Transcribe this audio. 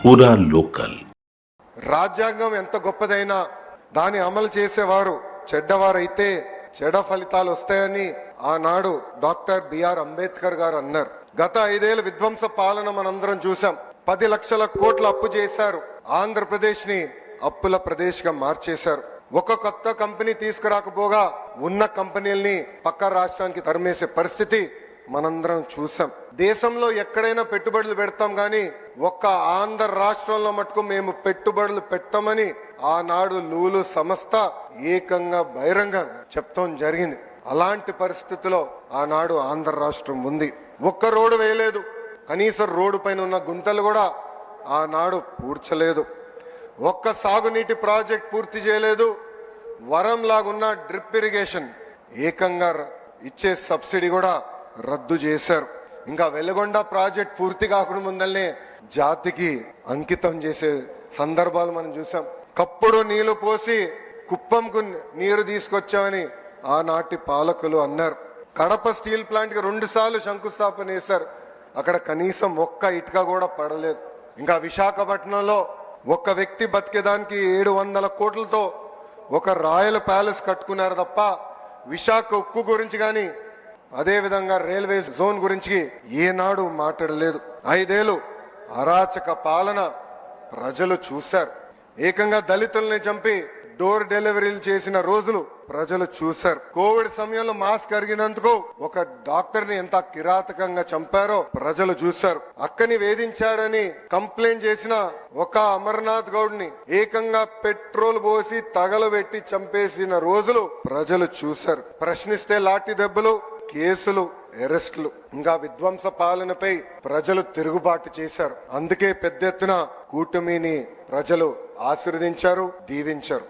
పూరా లోకల్. రాజ్యాంగం ఎంత గొప్పదైనా దాన్ని అమలు చేసేవారు చెడ్డవారైతే చెడ్డ ఫలితాలు వస్తాయని ఆనాడు డాక్టర్ బిఆర్ అంబేద్కర్ గారు అన్నారు. గత 5 ఏళ్ల విధ్వంస పాలన మనందరం చూసాం. 10 లక్షల కోట్ల అప్పు చేశారు. ఆంధ్రప్రదేశ్ ని అప్పుల ప్రదేశ్ గా మార్చేశారు. ఒక కొత్త కంపెనీ తీసుకురాకపోగా ఉన్న కంపెనీల్ని పక్క రాష్ట్రానికి తరిమేసే పరిస్థితి మనందరం చూసాం. దేశంలో ఎక్కడైనా పెట్టుబడులు పెడతాం గాని ఒక్క ఆంధ్ర రాష్ట్రంలో మటుకు మేము పెట్టుబడులు పెట్టమని ఆనాడు లూలు సంస్థ ఏకంగా బహిరంగ చెప్తాం జరిగింది. అలాంటి పరిస్థితిలో ఆనాడు ఆంధ్ర రాష్ట్రం ఉంది. ఒక్క రోడ్డు వేయలేదు. కనీసం రోడ్డు పైన ఉన్న గుంటలు కూడా ఆనాడు పూడ్చలేదు. ఒక్క సాగునీటి ప్రాజెక్ట్ పూర్తి చేయలేదు. వరం లాగున్న డ్రిప్ ఇరిగేషన్ ఏకంగా ఇచ్చే సబ్సిడీ కూడా రద్దు చేశారు. ఇంకా వెలుగొండ ప్రాజెక్ట్ పూర్తి కాకుండా ముందల్నే జాతికి అంకితం చేసే సందర్భాలు మనం చూసాం. కప్పుడు నీళ్లు పోసి కుప్పంకు నీరు తీసుకొచ్చామని ఆనాటి పాలకులు అన్నారు. కడప స్టీల్ ప్లాంట్ కి 2 సార్లు శంకుస్థాపన చేశారు. అక్కడ కనీసం ఒక్క ఇటుక కూడా పడలేదు. ఇంకా విశాఖపట్నంలో ఒక వ్యక్తి బతికేదానికి 700 కోట్లతో ఒక రాయల్ ప్యాలెస్ కట్టుకున్నారు తప్ప విశాఖ ఉక్కు గురించి కానీ అదే విధంగా రైల్వే జోన్ గురించి ఏనాడు మాట్లాడలేదు. 5 ఏళ్లు అరాచక పాలన ప్రజలు చూశారు. ఏకంగా దళితుల్ని చంపి డోర్ డెలివరీలు చేసిన రోజులు ప్రజలు చూశారు. కోవిడ్ సమయంలో మాస్క్ అడిగినందుకు ఒక డాక్టర్ ని ఎంత కిరాతకంగా చంపారో ప్రజలు చూశారు. అక్కని వేధించాడని కంప్లైంట్ చేసిన ఒక అమర్నాథ్ గౌడ్ ని ఏకంగా పెట్రోల్ పోసి తగలబెట్టి చంపేసిన రోజులు ప్రజలు చూశారు. ప్రశ్నిస్తే లాఠీ దెబ్బలు, కేసులు, అరెస్టులు. ఇంకా విధ్వంస పాలనపై ప్రజలు తిరుగుబాటు చేశారు. అందుకే పెద్ద ఎత్తున కూటమిని ప్రజలు ఆశీర్వదించారు, దీవించారు.